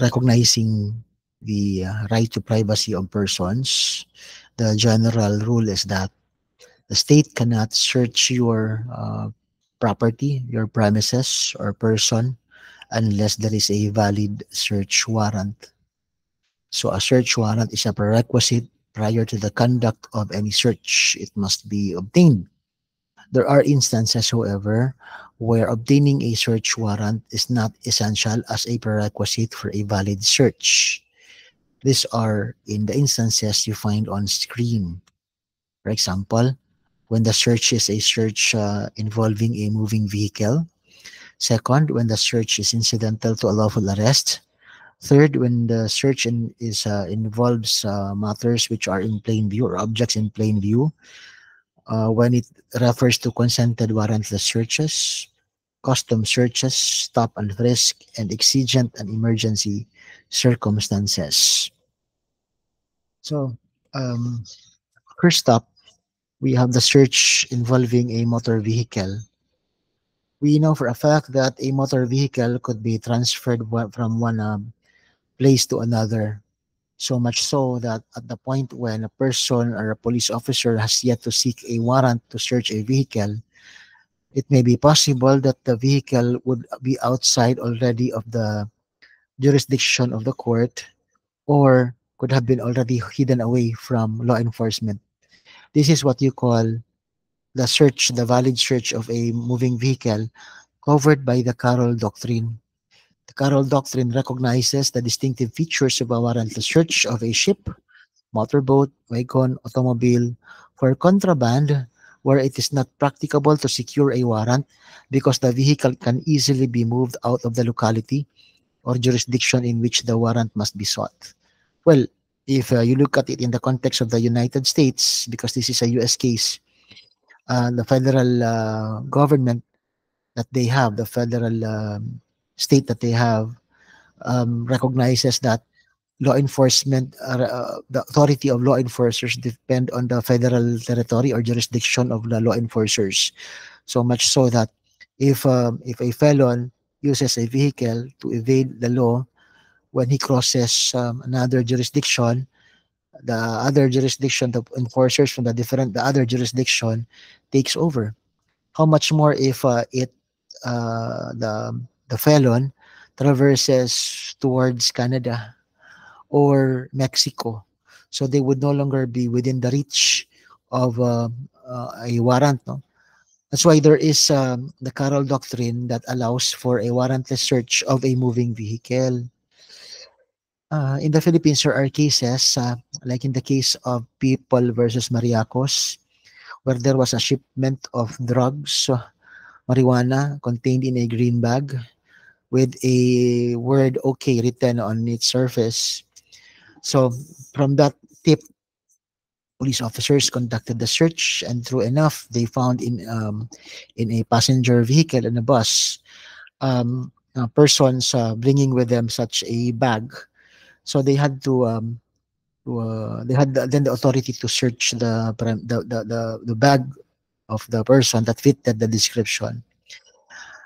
recognizing the right to privacy of persons. The general rule is that the state cannot search your property, your premises, or person unless there is a valid search warrant. So a search warrant is a prerequisite prior to the conduct of any search. It must be obtained. There are instances, however, where obtaining a search warrant is not essential as a prerequisite for a valid search. These are in the instances you find on screen. For example, when the search is a search involving a moving vehicle. Second, when the search is incidental to a lawful arrest. Third, when the search involves matters which are in plain view or objects in plain view. When it refers to consented warrantless searches, custom searches, stop and frisk, and exigent and emergency circumstances. So, um, first up, we have the search involving a motor vehicle. We know for a fact that a motor vehicle could be transferred from one place to another. So much so that at the point when a person or a police officer has yet to seek a warrant to search a vehicle, it may be possible that the vehicle would be outside already of the jurisdiction of the court or could have been already hidden away from law enforcement. This is what you call the search, the valid search of a moving vehicle covered by the Carroll Doctrine. The Carroll Doctrine recognizes the distinctive features of a warrantless search of a ship, motorboat, wagon, automobile for contraband where it is not practicable to secure a warrant because the vehicle can easily be moved out of the locality or jurisdiction in which the warrant must be sought. Well, if you look at it in the context of the United States, because this is a US case, the federal government that they have, the federal state that they have, recognizes that law enforcement, the authority of law enforcers depend on the federal territory or jurisdiction of the law enforcers. So much so that if a felon uses a vehicle to evade the law, when he crosses another jurisdiction, the other jurisdiction, the enforcers from the other jurisdiction takes over. How much more if the felon traverses towards Canada or Mexico, so they would no longer be within the reach of a warrant. No, that's why there is the Carroll Doctrine that allows for a warrantless search of a moving vehicle. In the Philippines, there are cases like in the case of People versus Mariacos, where there was a shipment of drugs, marijuana, contained in a green bag with a word "okay" written on its surface. So from that tip, police officers conducted the search, and true enough, they found in a passenger vehicle and a bus persons bringing with them such a bag. So they had they had then the authority to search the bag of the person that fitted the description.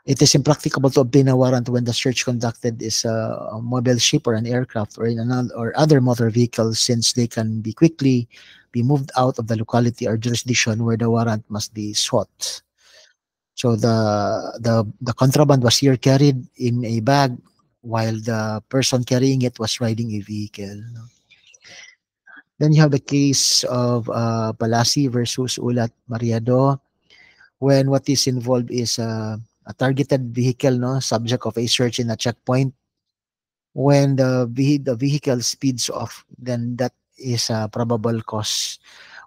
It is impracticable to obtain a warrant when the search conducted is a mobile ship or an aircraft or in another or other motor vehicles, since they can be quickly be moved out of the locality or jurisdiction where the warrant must be sought. So the contraband was here carried in a bag while the person carrying it was riding a vehicle. Then you have the case of Palasi versus Ulat Mariado, when what is involved is a targeted vehicle, no, subject of a search in a checkpoint. When the vehicle speeds off, then that is a probable cause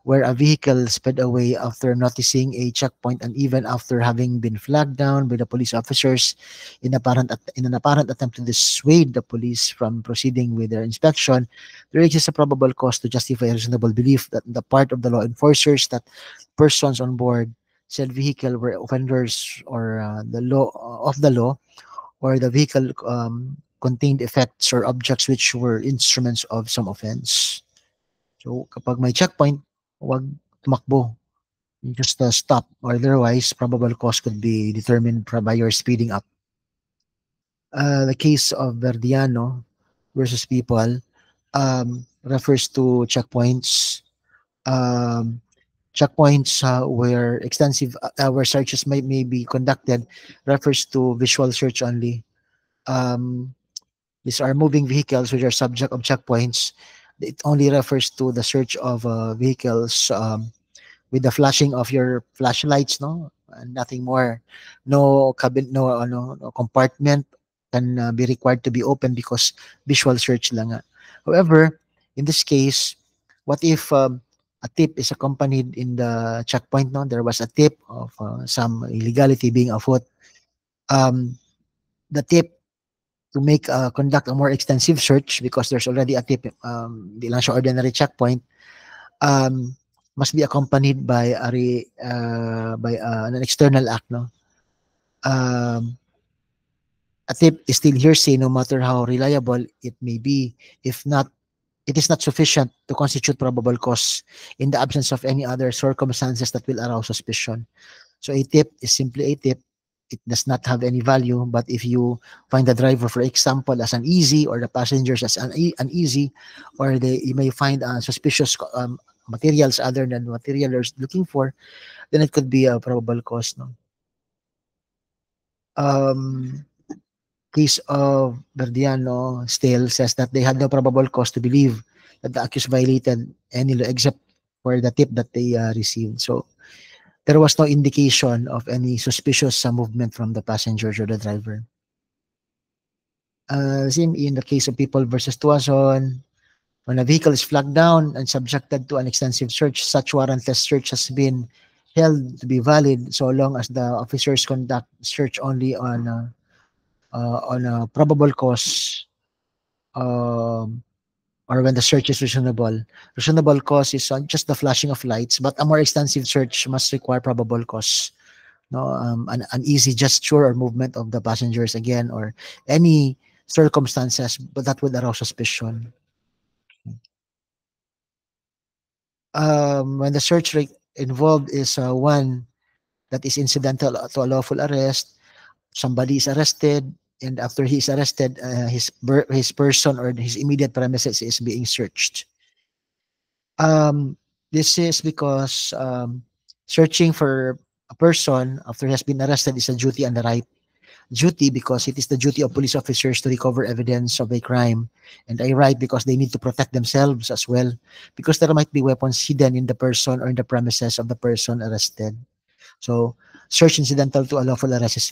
where a vehicle sped away after noticing a checkpoint and even after having been flagged down by the police officers in an apparent attempt to dissuade the police from proceeding with their inspection. There exists a probable cause to justify a reasonable belief that the part of the law enforcers that persons on board said vehicle were offenders or the law of the law, or the vehicle contained effects or objects which were instruments of some offense. So kapag may checkpoint, wag tumakbo. You just stop, or otherwise probable cause could be determined by your speeding up. The case of Verdiano versus People refers to checkpoints. Um, Checkpoints where extensive where searches may be conducted refers to visual search only. Um, these are moving vehicles which are subject of checkpoints. It only refers to the search of vehicles with the flashing of your flashlights, no, and nothing more. No cabin, no compartment can be required to be open because visual search lang. Nga. However, in this case, what if a tip is accompanied in the checkpoint? No, there was a tip of some illegality being afoot. Um, the tip to make conduct a more extensive search because there's already a tip, di lang siya ordinary checkpoint, um, must be accompanied by an external act, no. um, a tip is still hearsay no matter how reliable it may be. If not, it is not sufficient to constitute probable cause in the absence of any other circumstances that will arouse suspicion. So a tip is simply a tip. It does not have any value. But if you find the driver, for example, as uneasy, or the passengers as uneasy, or you may find suspicious materials other than material you're looking for, then it could be a probable cause. No? Um, Case of Verdiano still says that they had no probable cause to believe that the accused violated any law except for the tip that they received. So there was no indication of any suspicious movement from the passengers or the driver. Same in the case of People versus Tuason. When a vehicle is flagged down and subjected to an extensive search, such warrantless search has been held to be valid so long as the officers conduct search only on a probable cause, um, or when the search is reasonable. Reasonable cause is just the flashing of lights, but a more extensive search must require probable cause. No, an easy gesture or movement of the passengers again, or any circumstances, but that would arouse suspicion. When the search involved is one that is incidental to a lawful arrest, somebody is arrested, and after he is arrested, his person or his immediate premises is being searched. This is because searching for a person after he has been arrested is a duty and a right. Duty because it is the duty of police officers to recover evidence of a crime, and a right because they need to protect themselves as well, because there might be weapons hidden in the person or in the premises of the person arrested. So search incidental to a lawful arrest is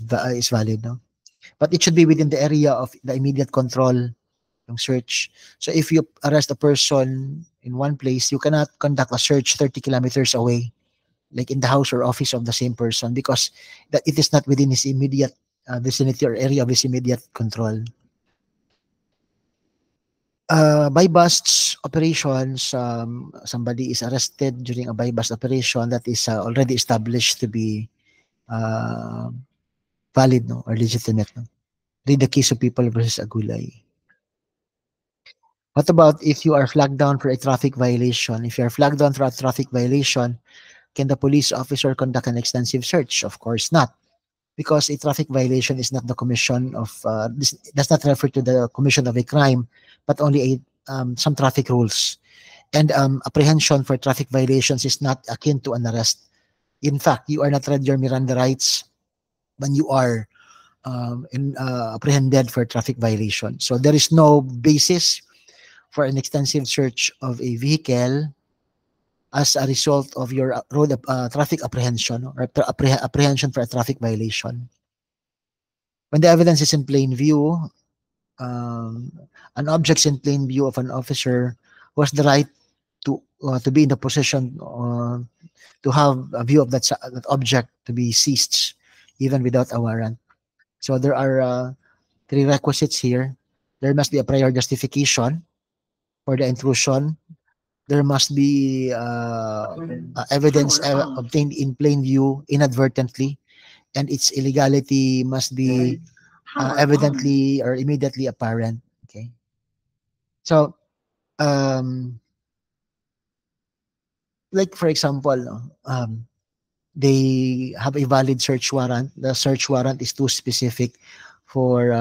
valid, no? But it should be within the area of the immediate control ng search. So if you arrest a person in one place, you cannot conduct a search 30 kilometers away, like in the house or office of the same person, because that it is not within his immediate vicinity or area of his immediate control. Buy busts operations, somebody is arrested during a buy bust operation that is already established to be uh, valid, no, or legitimate. No? Read the case of People versus Agulay. What about if you are flagged down for a traffic violation? If you are flagged down for a traffic violation, can the police officer conduct an extensive search? Of course not, because a traffic violation is not the commission of this does not refer to the commission of a crime, but only some traffic rules. And apprehension for traffic violations is not akin to an arrest. In fact, you are not read your Miranda rights when you are apprehended for traffic violation. So there is no basis for an extensive search of a vehicle as a result of your road traffic apprehension or apprehension for a traffic violation. When the evidence is in plain view, um, an object in plain view of an officer who has the right to be in the position to have a view of that object to be seized even without a warrant. So there are three requisites here. There must be a prior justification for the intrusion. There must be evidence obtained in plain view inadvertently, and its illegality must be evidently or immediately apparent. Okay. So, like for example, no, they have a valid search warrant. The search warrant is too specific for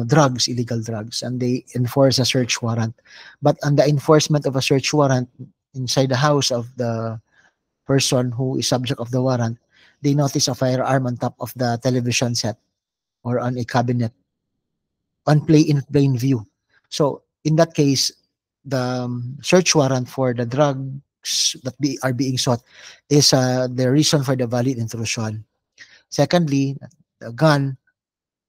drugs, illegal drugs, and they enforce a search warrant. But on the enforcement of a search warrant inside the house of the person who is subject of the warrant, they notice a firearm on top of the television set or on a cabinet in plain view. So in that case, the search warrant for the drugs are being sought is the reason for the valid intrusion. Secondly, the gun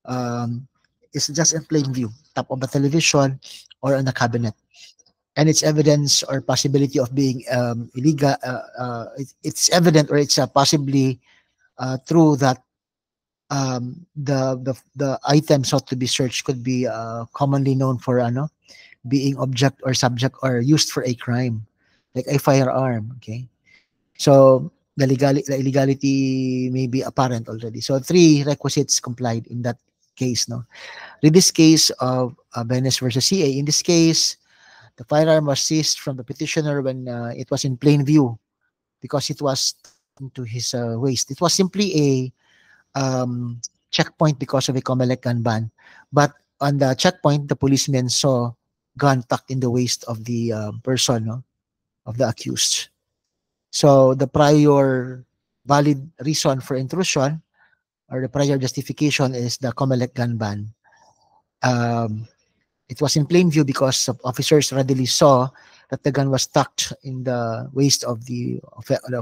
um, is just in plain view, top of the television or on the cabinet. And it's evidence or possibility of being illegal. It's evident or it's possibly true that the item sought to be searched could be commonly known for being object or subject or used for a crime, like a firearm. Okay, so the illegality may be apparent already. So three requisites complied in that case. No, in this case of Benes versus CA, in this case, the firearm was seized from the petitioner when it was in plain view because it was into his waist. It was simply a checkpoint because of a Comelec gun ban. But on the checkpoint, the policemen saw gun tucked in the waist of the person, no, of the accused. So the prior valid reason for intrusion or the prior justification is the Comelec gun ban. It was in plain view because officers readily saw that the gun was tucked in the waist of the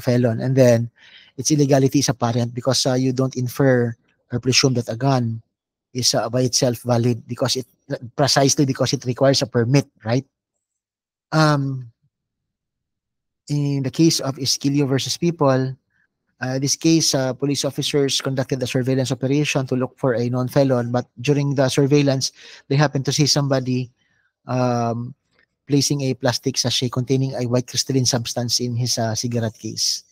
felon, and then its illegality is apparent because you don't infer or presume that a gun is by itself valid because it precisely because it requires a permit, right? Um, in the case of Esquilio versus People, this case, police officers conducted a surveillance operation to look for a non-felon, but during the surveillance, they happened to see somebody um, placing a plastic sachet containing a white crystalline substance in his cigarette case.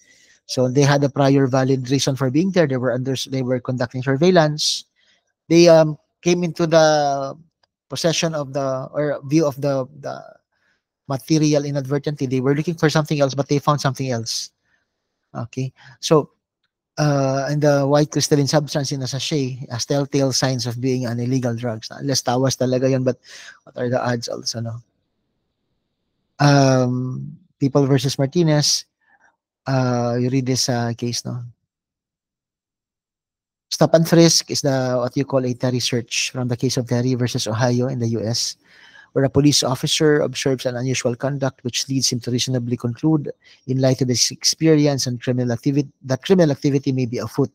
So they had a prior valid reason for being there. They were conducting surveillance. They came into the possession of the or view of the material inadvertently. They were looking for something else, but they found something else. Okay, so and the white crystalline substance in a sachet has telltale signs of being an illegal drugs. Unless tawas talaga yun, but what are the odds also, no? People versus Martinez, you read this case, no? Stop and frisk is the what you call a Terry search from the case of Terry versus Ohio in the U.S., where a police officer observes an unusual conduct which leads him to reasonably conclude, in light of his experience and criminal activity, that criminal activity may be afoot,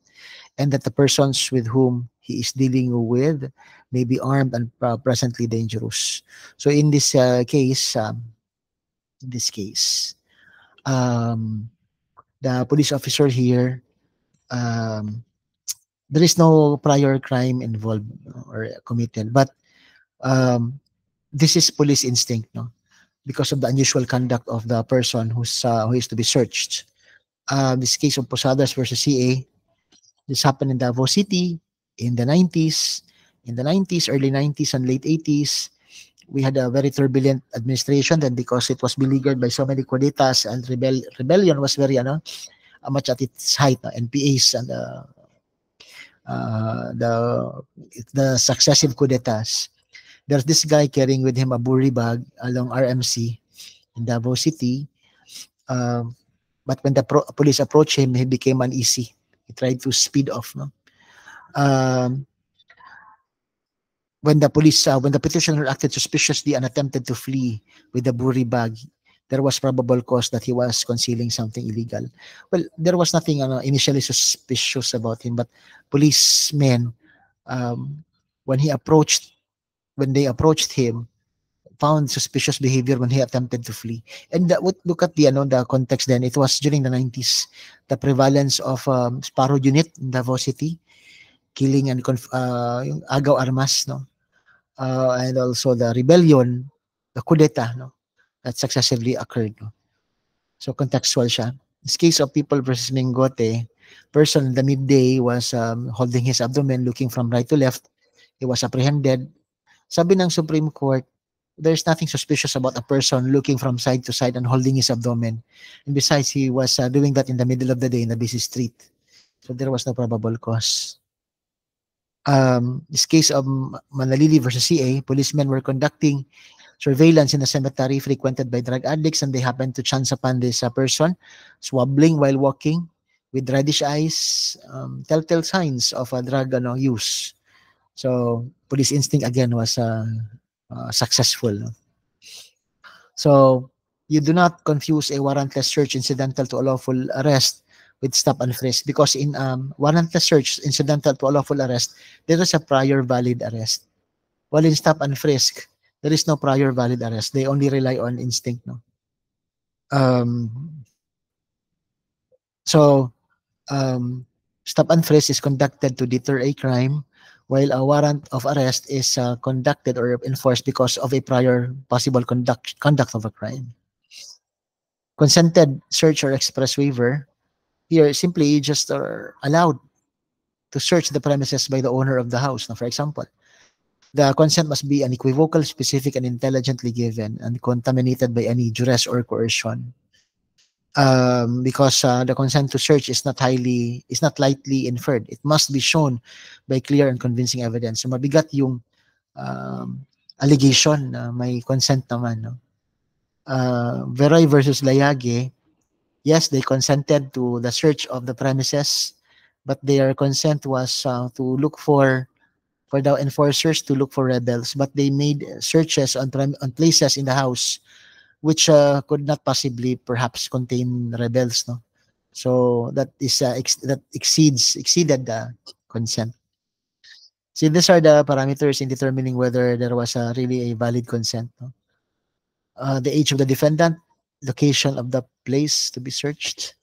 and that the persons with whom he is dealing with may be armed and presently dangerous. So in this case, um, the police officer here, um, there is no prior crime involved or committed, but um, this is police instinct, no? Because of the unusual conduct of the person who is to be searched. This case of Posadas versus CA, this happened in Davao City in the 90s. In the 90s, early 90s and late 80s, we had a very turbulent administration then because it was beleaguered by so many kudetas and rebellion was very much at its height, NPAs and the successive kudetas. There's this guy carrying with him a buri bag along RMC in Davao City. But when the police approached him, he became uneasy. He tried to speed off. No? When the petitioner acted suspiciously and attempted to flee with the buri bag, there was probable cause that he was concealing something illegal. Well, there was nothing initially suspicious about him, but policemen, um, when they approached him, found suspicious behavior when he attempted to flee. And look at the context then. It was during the 90s, the prevalence of Sparrow unit in Davao City, killing and yung agaw armas, no? And also the rebellion, the kudeta, no? That successively occurred. No? So contextual siya. This case of People versus Mingote, person in the midday was holding his abdomen, looking from right to left. He was apprehended. Sabi ng Supreme Court, there's nothing suspicious about a person looking from side to side and holding his abdomen. And besides, he was doing that in the middle of the day in a busy street. So there was no probable cause. This case of Manalili versus CA, policemen were conducting surveillance in a cemetery frequented by drug addicts, and they happened to chance upon this person swabbling while walking with reddish eyes, telltale signs of drug use. So police instinct again was successful. No? So you do not confuse a warrantless search incidental to a lawful arrest with stop and frisk, because in warrantless search incidental to a lawful arrest, there is a prior valid arrest. While in stop and frisk, there is no prior valid arrest. They only rely on instinct. No. So stop and frisk is conducted to deter a crime, while a warrant of arrest is conducted or enforced because of a prior possible conduct of a crime. Consented search or express waiver, here simply just are allowed to search the premises by the owner of the house. Now, for example, the consent must be unequivocal, specific, and intelligently given, and contaminated by any duress or coercion. Because the consent to search is not lightly inferred. It must be shown by clear and convincing evidence. So mabigat yung allegation na may consent naman. No? Veroy versus Layage, yes, they consented to the search of the premises, but their consent was to look for the enforcers to look for rebels, but they made searches on places in the house which could not possibly perhaps contain rebels. No, so that is that exceeded the consent. See, these are the parameters in determining whether there was really a valid consent. No? The age of the defendant, location of the place to be searched,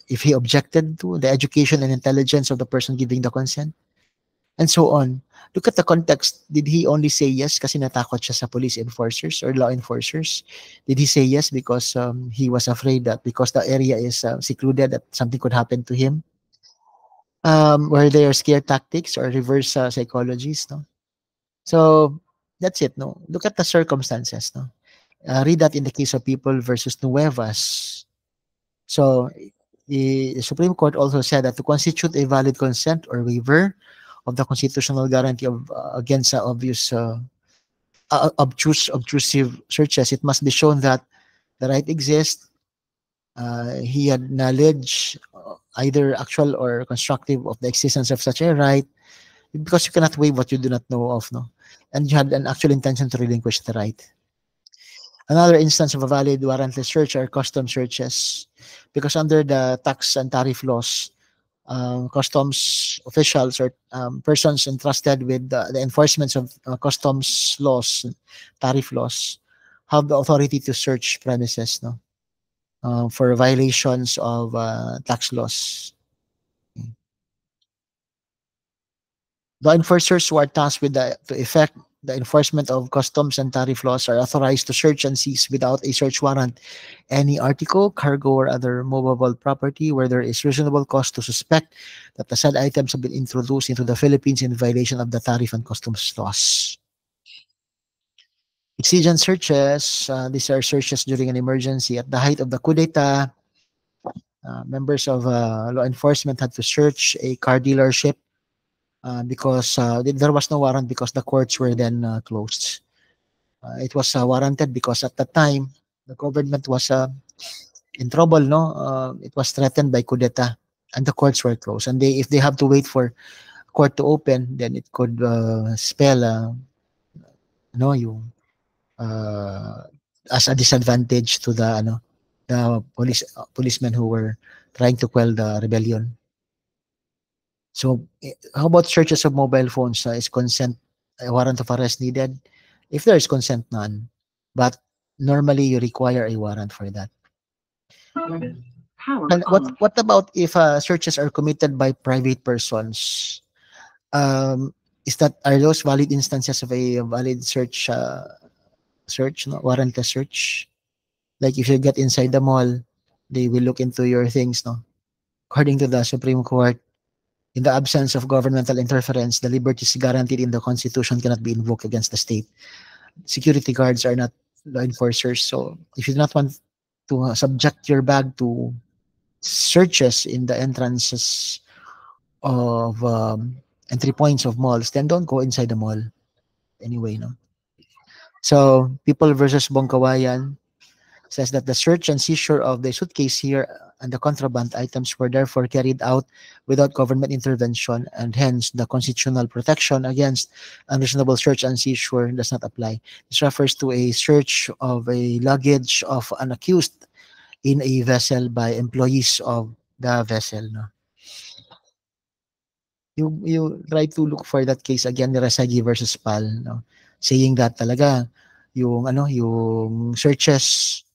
if he objected to, the education and intelligence of the person giving the consent, and so on. Look at the context. Did he only say yes kasi natakot siya sa police enforcers or law enforcers? Did he say yes because he was afraid that because the area is secluded that something could happen to him? Were there scare tactics or reverse psychologies? No. So that's it. No. Look at the circumstances. No. Read that in the case of People versus Nuevas. So the Supreme Court also said that to constitute a valid consent or waiver of the constitutional guarantee of against obtrusive searches, it must be shown that the right exists. He had knowledge, either actual or constructive, of the existence of such a right, because you cannot waive what you do not know of, no, and you had an actual intention to relinquish the right. Another instance of a valid warrantless search are custom searches, because under the tax and tariff laws, customs officials or persons entrusted with the enforcement of customs laws, tariff laws, have the authority to search premises, no, for violations of tax laws. The enforcers who are tasked with to effect the enforcement of customs and tariff laws are authorized to search and seize without a search warrant any article, cargo, or other movable property where there is reasonable cause to suspect that the said items have been introduced into the Philippines in violation of the tariff and customs laws. Exigent searches, these are searches during an emergency. At the height of the coup d'etat, members of law enforcement had to search a car dealership because there was no warrant because the courts were then closed. It was warranted because at the time the government was in trouble. No, it was threatened by coup d'etat, and the courts were closed. And if they have to wait for court to open, then it could spell yung as a disadvantage to the policemen who were trying to quell the rebellion. So, how about searches of mobile phones? Is consent, a warrant of arrest needed? If there is consent, none. But normally, you require a warrant for that. And what about if searches are committed by private persons? Are those valid instances of a valid search? Warrantless search? Like if you get inside the mall, they will look into your things. No, according to the Supreme Court, in the absence of governmental interference, the liberties guaranteed in the Constitution cannot be invoked against the state. Security guards are not law enforcers. So if you do not want to subject your bag to searches in the entrances of entry points of malls, then don't go inside the mall anyway, no? So, People versus Bongkawayan says that the search and seizure of the suitcase here and the contraband items were therefore carried out without government intervention, and hence the constitutional protection against unreasonable search and seizure does not apply. This refers to a search of a luggage of an accused in a vessel by employees of the vessel. No? You try to look for that case again, ni Rasagi versus Pal, no? Saying that talaga yung searches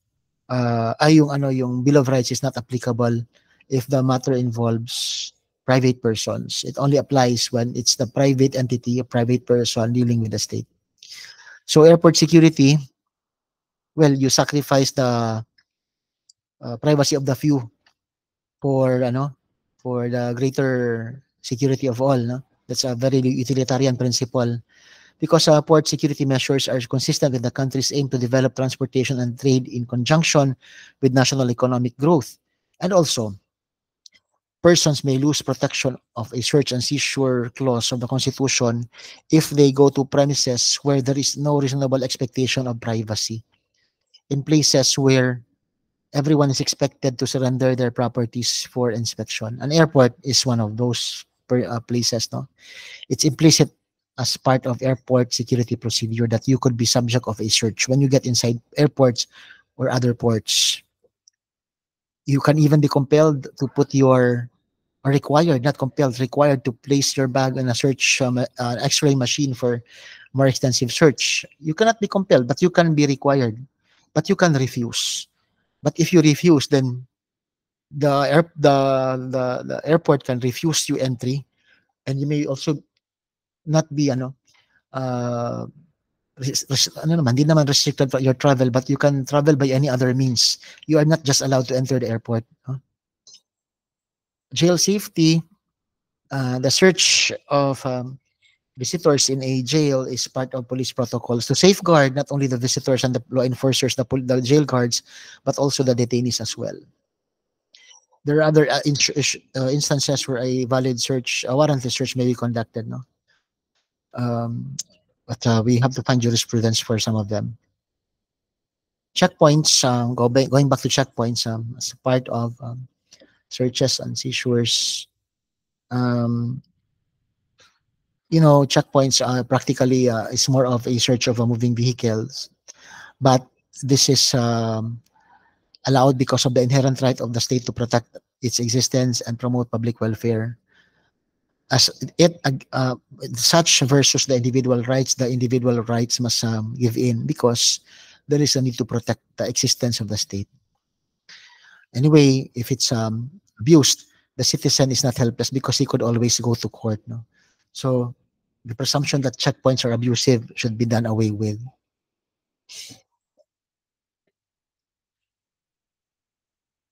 yung Bill of Rights is not applicable if the matter involves private persons. It only applies when it's the private entity, a private person dealing with the state. So airport security, well, you sacrifice the privacy of the few for for the greater security of all. No? That's a very utilitarian principle because port security measures are consistent with the country's aim to develop transportation and trade in conjunction with national economic growth. And also, persons may lose protection of a search and seizure clause of the Constitution if they go to premises where there is no reasonable expectation of privacy. In places where everyone is expected to surrender their properties for inspection. An airport is one of those places, no? It's implicit as part of airport security procedure that you could be subject of a search when you get inside airports or other ports. You can even be compelled to put your or required, not compelled, required to place your bag in a search X-ray machine for more extensive search. You cannot be compelled, but you can be required. But you can refuse. But if you refuse, then the airport can refuse you entry, and you may also not be uh hindi naman restricted for your travel, but you can travel by any other means. You are not just allowed to enter the airport. No? Jail safety, the search of visitors in a jail is part of police protocols to safeguard not only the visitors and the law enforcers, the jail guards, but also the detainees as well. There are other instances where a valid search, a warrantless search may be conducted. No, but we have to find jurisprudence for some of them. Checkpoints, going back to checkpoints, as part of searches and seizures, checkpoints are practically is more of a search of moving vehicles, but this is allowed because of the inherent right of the state to protect its existence and promote public welfare. As such versus the individual rights must give in because there is a need to protect the existence of the state. Anyway, if it's abused, the citizen is not helpless because he could always go to court. No, so the presumption that checkpoints are abusive should be done away with.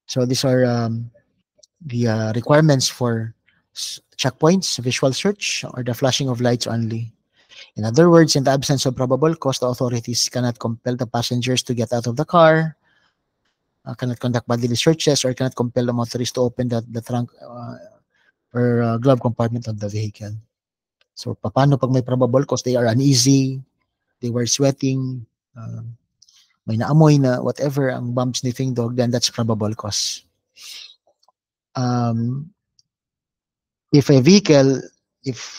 So these are the requirements for checkpoints: visual search or the flashing of lights only. In other words, in the absence of probable cause, the authorities cannot compel the passengers to get out of the car, cannot conduct bodily searches, or cannot compel the motorist to open the trunk or glove compartment of the vehicle. So, paano pag may probable cause? They are uneasy, they were sweating, may naamoy na whatever ang bomb sniffing dog, then that's probable cause. If a vehicle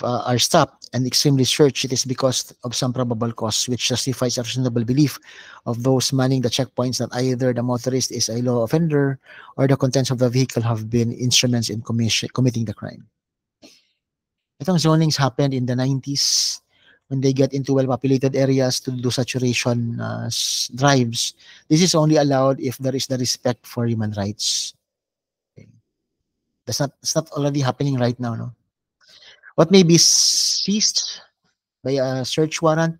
are stopped and extremely searched, it is because of some probable cause which justifies a reasonable belief of those manning the checkpoints that either the motorist is a law offender or the contents of the vehicle have been instruments in committing the crime. Itong zonings happened in the 90s when they get into well-populated areas to do saturation drives. This is only allowed if there is the respect for human rights. Okay. It's not already happening right now, no? What may be seized by a search warrant?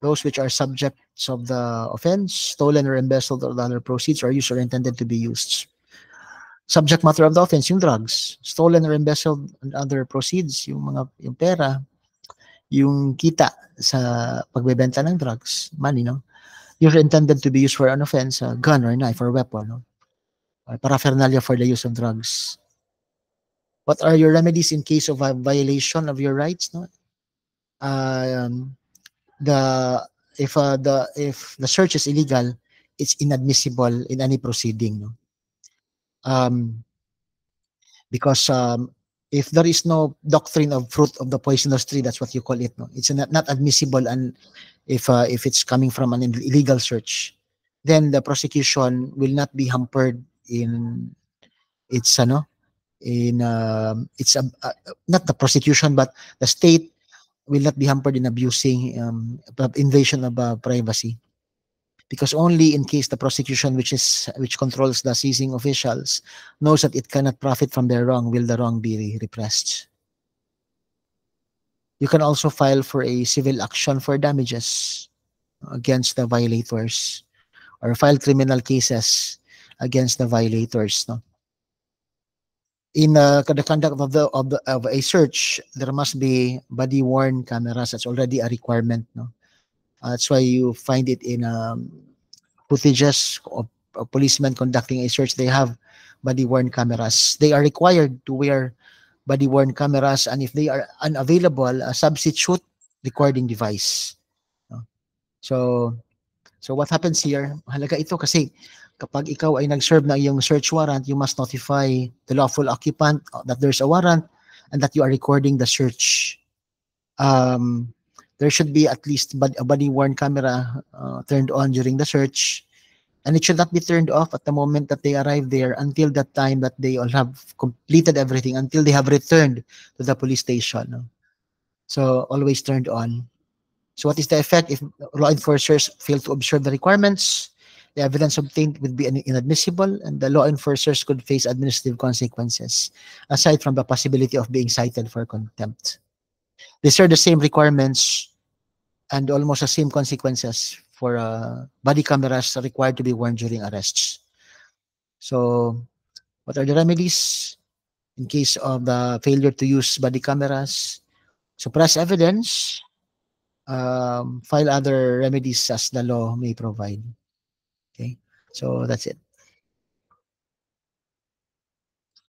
Those which are subjects of the offense, stolen or embezzled or other proceeds are used or intended to be used. Subject matter of the offense, yung drugs, stolen or embezzled and other proceeds, yung pera, yung kita sa pagbebenta ng drugs, money, no? Usually intended to be used for an offense, a gun or knife or weapon, no? Or paraphernalia for the use of drugs. What are your remedies in case of a violation of your rights? No, um, the if the search is illegal, it's inadmissible in any proceeding. No, um, because if there is no doctrine of fruit of the poisonous tree, that's what you call it. No, it's not admissible, and if it's coming from an illegal search, then the prosecution will not be hampered in its in it's not the prosecution, but the state will not be hampered in abusing invasion of privacy, because only in case the prosecution, which controls the seizing officials, knows that it cannot profit from their wrong, will the wrong be repressed. You can also file for a civil action for damages against the violators, or file criminal cases against the violators. No, in the conduct of a search, there must be body worn cameras. That's already a requirement. No, that's why you find it in footages of policemen conducting a search. They have body worn cameras. They are required to wear body worn cameras, and if they are unavailable, a substitute recording device. No? So so what happens here? Mahalaga ito kasi kapag ikaw ay nag-serve ng iyong search warrant, you must notify the lawful occupant that there's a warrant and that you are recording the search. There should be at least a body-worn camera turned on during the search, and it should not be turned off at the moment that they arrive there until that time that they all have completed everything, until they have returned to the police station. So always turned on. So what is the effect if law enforcers fail to observe the requirements? The evidence obtained would be inadmissible, and the law enforcers could face administrative consequences, aside from the possibility of being cited for contempt. These are the same requirements and almost the same consequences for body cameras required to be worn during arrests. So what are the remedies in case of the failure to use body cameras? Suppress evidence, file other remedies as the law may provide. Okay, so that's it.